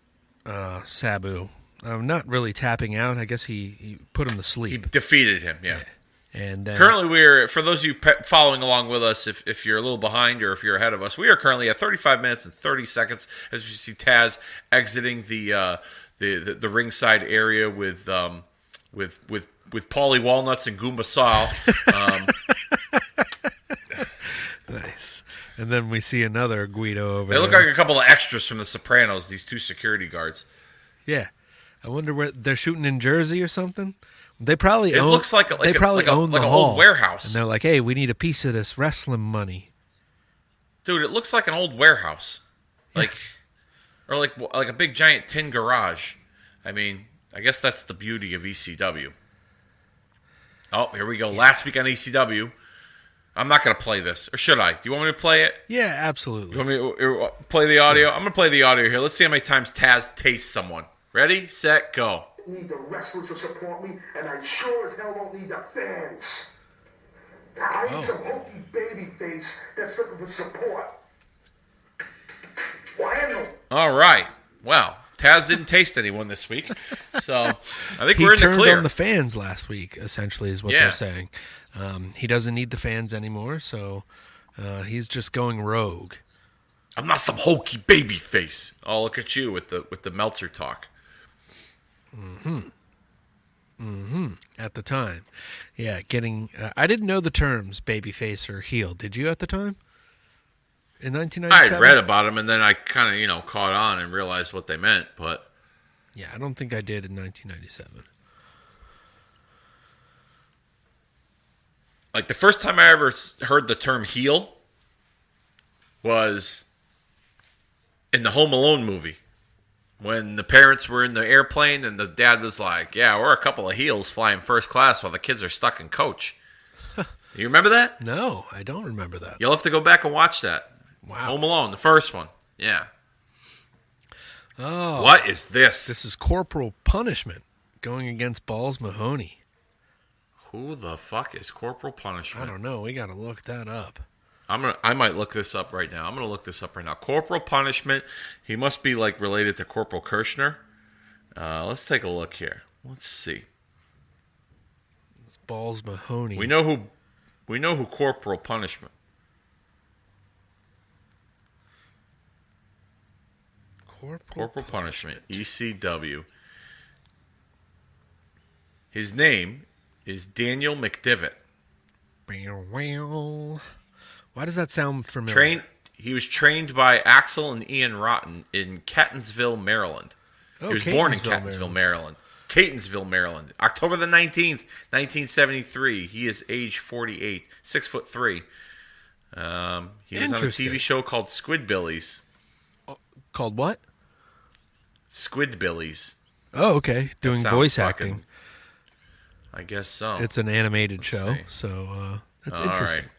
Sabu. Not really tapping out. I guess he put him to sleep. He defeated him, yeah. And currently we're, for those of you following along with us, if you're a little behind or if you're ahead of us, we are currently at 35 minutes and 30 seconds as we see Taz exiting the ringside area with Paulie Walnuts and Goomba Sal. Nice. And then we see another Guido over there. They look like a couple of extras from The Sopranos, these two security guards. Yeah. I wonder where they're shooting in Jersey or something. They probably own. It looks like they probably own the an hall. old warehouse. And they're like, "Hey, we need a piece of this wrestling money." Dude, it looks like an old warehouse. Or like a big giant tin garage. I mean, I guess that's the beauty of ECW. Oh, here we go. Yeah. Last week on ECW. I'm not going to play this. Or should I? Do you want me to play it? Yeah, absolutely. You want me to play the audio? Sure. I'm going to play the audio here. Let's see how many times Taz tastes someone. Ready, set, go. I need the wrestlers to support me, and I sure as hell don't need the fans. I need some hokey baby face that's looking for support. All right. Well, Taz didn't taste anyone this week, so I think we're in the clear. He turned on the fans last week, essentially, is what they're saying. He doesn't need the fans anymore, so he's just going rogue. I'm not some hokey baby face. Oh, look at you with the Meltzer talk. At the time, yeah, getting. I didn't know the terms babyface or heel. Did you at the time? In 1997, I read about them, and then I kind of caught on and realized what they meant. But yeah, I don't think I did in 1997. Like the first time I ever heard the term heel was in the Home Alone movie. When the parents were in the airplane and the dad was like, yeah, we're a couple of heels flying first class while the kids are stuck in coach. You remember that? No, I don't remember that. You'll have to go back and watch that. Wow. Home Alone, the first one. Yeah. Oh. What is this? This is Corporal Punishment going against Balls Mahoney. Who the fuck is Corporal Punishment? I don't know. We got to look that up. I might look this up right now. I'm gonna look this up right now. Corporal Punishment. He must be like related to Corporal Kirshner. Let's take a look here. Let's see. It's Balls Mahoney. We know who Corporal Punishment. Corporal Punishment. ECW. His name is Daniel McDivitt. Why does that sound familiar? He was trained by Axel and Ian Rotten in Catonsville, Maryland. Oh, he was born in Catonsville, Catonsville, Maryland. Catonsville, Maryland. October the 19th, 1973. He is age 48, 6'3". He was on a TV show called Squidbillies. Called what? Squidbillies. Oh, okay. Doing voice acting. I guess so. It's an animated show, so that's interesting. Right.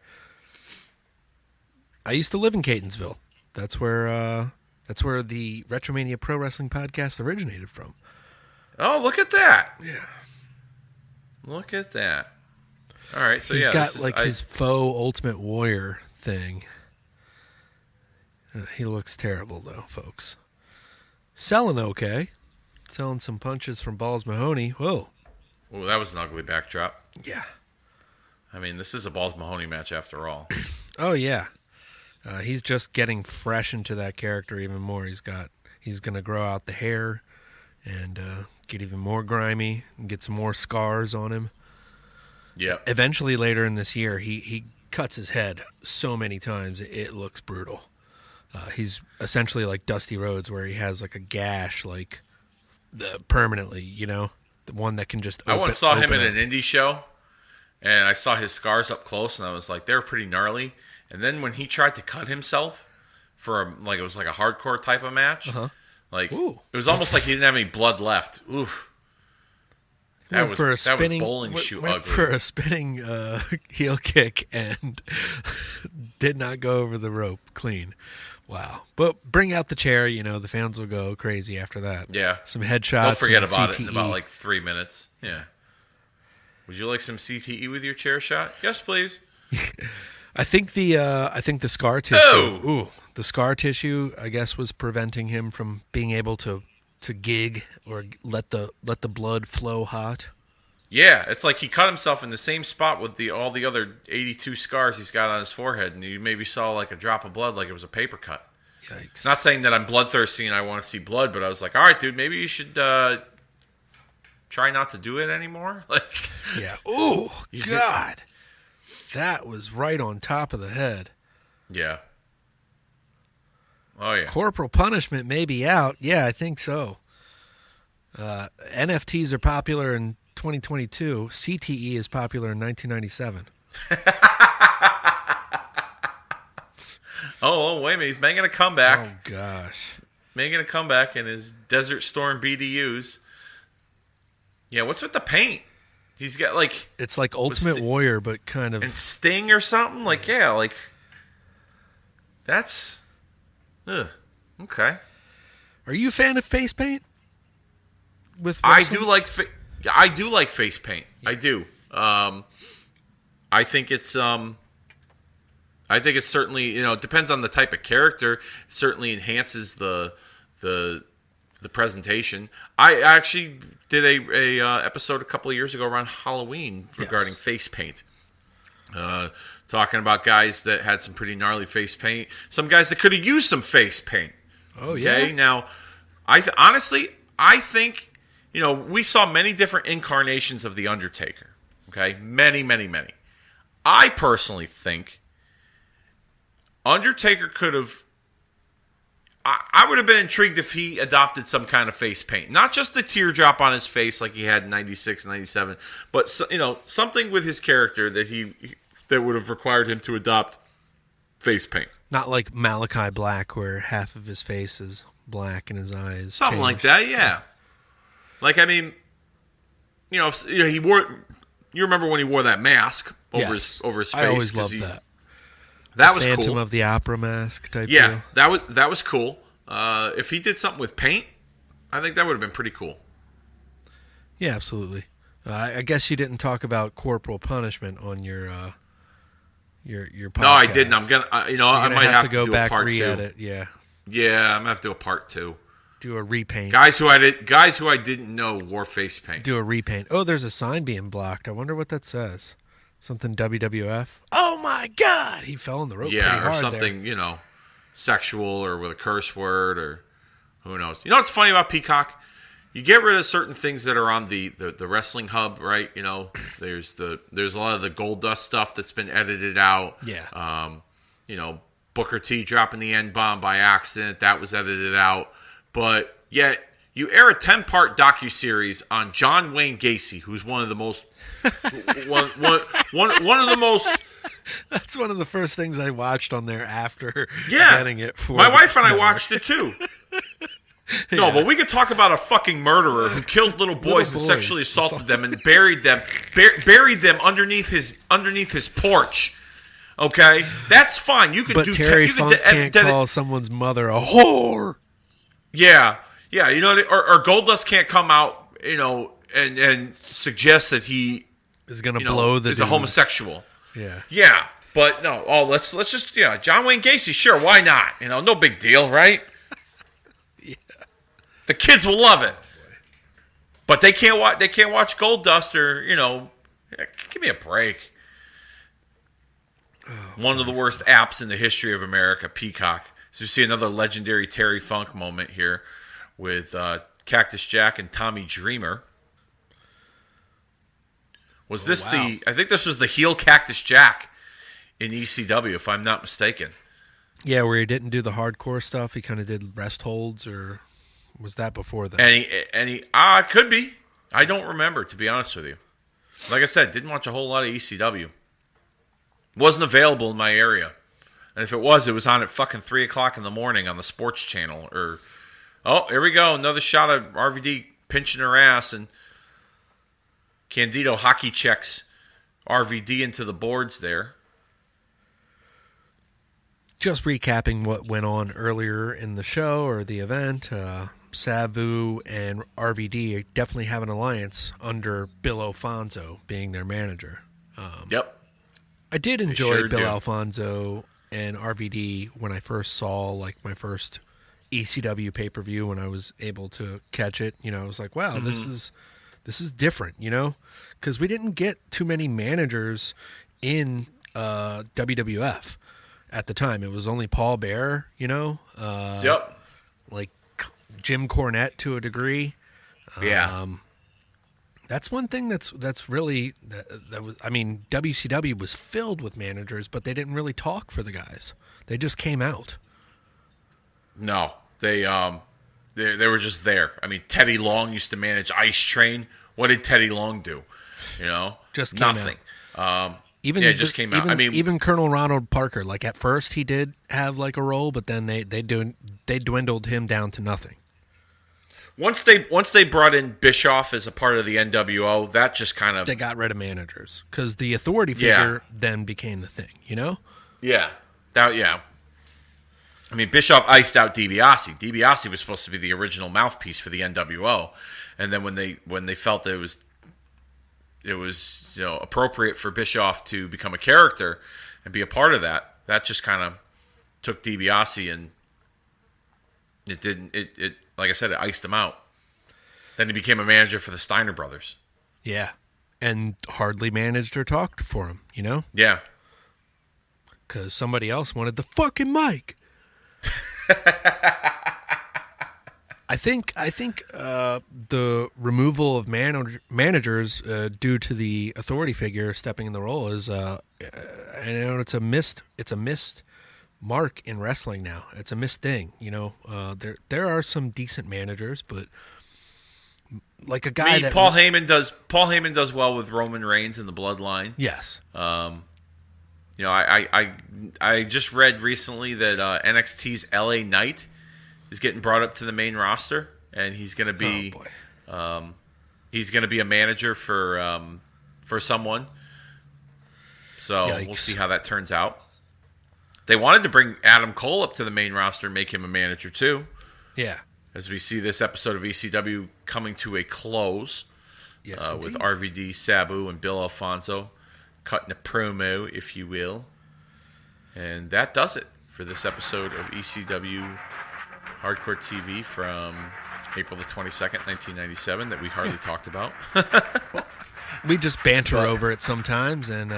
I used to live in Catonsville. That's where the Retromania Pro Wrestling podcast originated from. Oh, look at that! Yeah, look at that. All right, so he's got his faux Ultimate Warrior thing. He looks terrible though, folks. Selling okay, selling some punches from Balls Mahoney. Whoa! Oh, that was an ugly backdrop. Yeah. I mean, this is a Balls Mahoney match after all. Oh yeah. He's just getting fresh into that character even more. He's going to grow out the hair and get even more grimy and get some more scars on him. Yeah. Eventually, later in this year, he cuts his head so many times it looks brutal. He's essentially like Dusty Rhodes, where he has like a gash, like permanently. You know, the one that can just. I once saw him at an indie show, and I saw his scars up close, and I was like, they're pretty gnarly. And then when he tried to cut himself for it was like a hardcore type of match, like Ooh. It was almost like he didn't have any blood left. Oof. That was bowling shoe went ugly. for a spinning heel kick and did not go over the rope clean. Wow. But bring out the chair, the fans will go crazy after that. Yeah. Some headshots. They'll forget about CTE. it in about like 3 minutes. Yeah. Would you like some CTE with your chair shot? Yes, please. I think the scar tissue. Oh! Ooh, the scar tissue, I guess, was preventing him from being able to gig or let the blood flow hot. Yeah, it's like he cut himself in the same spot with all the other 82 scars he's got on his forehead, and you maybe saw like a drop of blood, like it was a paper cut. Yikes! Not saying that I'm bloodthirsty and I want to see blood, but I was like, all right, dude, maybe you should try not to do it anymore. Like, yeah. Ooh, God. That was right on top of the head. Yeah. Oh, yeah. Corporal Punishment may be out. Yeah, I think so. NFTs are popular in 2022. CTE is popular in 1997. Oh, wait a minute. He's making a comeback. Oh, gosh. Making a comeback in his Desert Storm BDUs. Yeah, what's with the paint? He's got like... It's like Ultimate Warrior, but kind of... And Sting or something? Like, yeah, like... That's... Ugh. Okay. Are you a fan of face paint? With I wrestling? do like face paint. Yeah. I do. I think it's certainly, it depends on the type of character. It certainly enhances the presentation. I actually did a episode a couple of years ago around Halloween regarding face paint. Talking about guys that had some pretty gnarly face paint. Some guys that could have used some face paint. Oh, yeah. Okay? Now, I think, we saw many different incarnations of The Undertaker. Okay? Many, many, many. I personally think Undertaker could have... I would have been intrigued if he adopted some kind of face paint. Not just the teardrop on his face like he had in 96, 97, but, something with his character that would have required him to adopt face paint. Not like Malachi Black, where half of his face is black and his eyes Something changed. like that, yeah. Like, I mean, if he wore... You remember when he wore that mask over his face? I always loved that. That was Phantom cool. of the Opera mask type Yeah, deal. that was cool. If he did something with paint, I think that would have been pretty cool. Yeah, absolutely. I guess you didn't talk about corporal punishment on your podcast. No, I didn't. I'm gonna, I You're might gonna have to go do back a part re-edit 2. it. Yeah, Yeah, I'm gonna have to do a part 2. do a repaint. Guys who I didn't know wore face paint. Do a repaint. Oh, there's a sign being blocked. I wonder what that says. Something WWF. Oh my God! He fell in the rope. Yeah, pretty or hard something, there. Sexual or with a curse word or who knows. You know what's funny about Peacock? You get rid of certain things that are on the wrestling hub, right? There's a lot of the Gold Dust stuff that's been edited out. Yeah. Booker T dropping the N-bomb by accident, that was edited out. But yet you air a 10-part docuseries on John Wayne Gacy, who's one of the most one of the most. That's one of the first things I watched on there after Yeah, getting it. For my wife and I network. watched it too. No, but we could talk about a fucking murderer who killed little boys and boys. sexually assaulted them and buried them underneath his porch. Okay, that's fine. You could But do. Terry You Funk could can't call someone's mother a whore. Yeah. Or Goldust can't come out, and suggest that he Is going to blow the is a dude. homosexual. Yeah. Yeah, but no. Oh, let's just John Wayne Gacy. Sure, why not? No big deal, right? Yeah. The kids will love it, but they can't watch. They can't watch Goldust or give me a break. One of the worst apps in the history of America, Peacock. So you see another legendary Terry Funk moment here with Cactus Jack and Tommy Dreamer. Was this wow. I think this was the heel Cactus Jack in ECW, if I'm not mistaken. Yeah, where he didn't do the hardcore stuff. He kind of did rest holds, or was that before that? And he could be. I don't remember, to be honest with you. Like I said, didn't watch a whole lot of ECW. Wasn't available in my area. And if it was on at fucking 3 o'clock in the morning on the sports channel. Here we go. Another shot of RVD pinching her ass, and Candido hockey checks RVD into the boards there. Just recapping what went on earlier in the show or the event, Sabu and RVD definitely have an alliance under Bill Alfonso being their manager. Yep. I did enjoy sure Bill do. Alfonso and RVD when I first saw my first ECW pay-per-view when I was able to catch it. I was like, wow, this is different, because we didn't get too many managers in WWF at the time. It was only Paul Bearer, Yep. like Jim Cornette to a degree. Yeah. That's one thing that's really that was. I mean, WCW was filled with managers, but they didn't really talk for the guys. They just came out. No, they were just there. I mean, Teddy Long used to manage Ice Train. What did Teddy Long do? Just came nothing. Even just came out. Even Colonel Ronald Parker. Like at first, he did have a role, but then they dwindled him down to nothing. Once they brought in Bischoff as a part of the NWO, that just kind of They got rid of managers because the authority figure then became the thing. Yeah. I mean, Bischoff iced out DiBiase. DiBiase was supposed to be the original mouthpiece for the NWO, and then when they felt that it was appropriate for Bischoff to become a character and be a part of that just kind of took DiBiase, and it didn't. It like I said, it iced him out. Then he became a manager for the Steiner brothers. Yeah, and hardly managed or talked for him. Yeah. Because somebody else wanted the fucking mic. I think the removal of managers due to the authority figure stepping in the role is it's a missed mark in wrestling now. It's a missed thing. There are some decent managers, but like a guy that Paul Heyman does well with Roman Reigns and the Bloodline. Yes. I just read recently that NXT's LA Knight is getting brought up to the main roster, and he's going to be he's going to be a manager for someone. So Yikes. we'll see how that turns out. They wanted to bring Adam Cole up to the main roster and make him a manager, too. Yeah. As we see this episode of ECW coming to a close. Yes, with RVD, Sabu, and Bill Alfonso cutting a promo, if you will. And that does it for this episode of ECW Hardcore TV from April the 22nd, 1997, that we hardly talked about. We just banter over it sometimes, and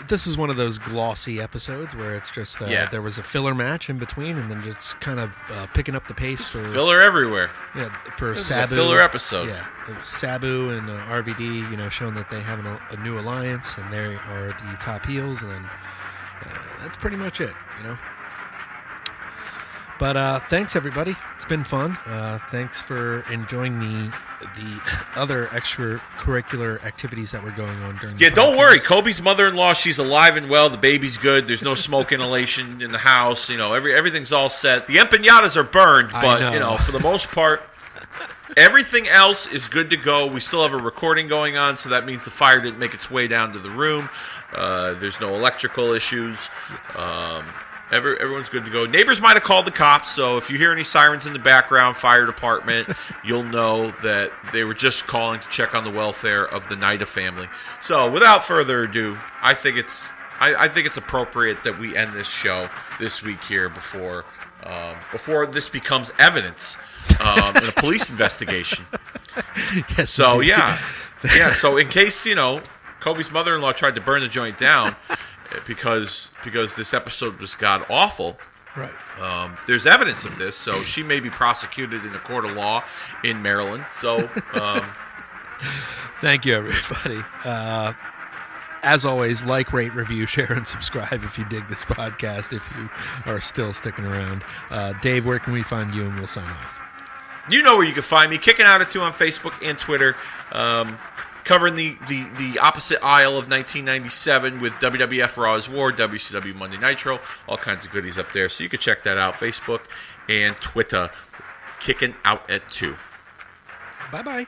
this is one of those glossy episodes where it's just there was a filler match in between, and then just kind of picking up the pace for filler everywhere. Yeah, for this Sabu. Is a filler episode. Yeah, Sabu and RVD, showing that they have a new alliance, and they are the top heels, and then that's pretty much it. But thanks, everybody. It's been fun. Thanks for enjoying the other extracurricular activities that were going on during the podcast. Don't worry. Kobe's mother-in-law, she's alive and well. The baby's good. There's no smoke inhalation in the house. Everything's all set. The empanadas are burned, but, for the most part, everything else is good to go. We still have a recording going on, so that means the fire didn't make its way down to the room. There's no electrical issues. Yes. Everyone's good to go. Neighbors might have called the cops, so if you hear any sirens in the background, fire department, you'll know that they were just calling to check on the welfare of the Nida family. So, without further ado, I think it's appropriate that we end this show this week here before this becomes evidence in a police investigation. Yes. So yeah. So in case Kobe's mother-in-law tried to burn the joint down. Because this episode was god awful. Right. There's evidence of this, so she may be prosecuted in a court of law in Maryland. So, thank you, everybody. As always, like, rate, review, share, and subscribe if you dig this podcast. If you are still sticking around, Dave, where can we find you? And we'll sign off. You know where you can find me. Kicking Out at 2 on Facebook and Twitter. Covering the opposite aisle of 1997 with WWF Raw's War, WCW Monday Nitro, all kinds of goodies up there. So you can check that out, Facebook and Twitter. Kicking Out at 2. Bye-bye.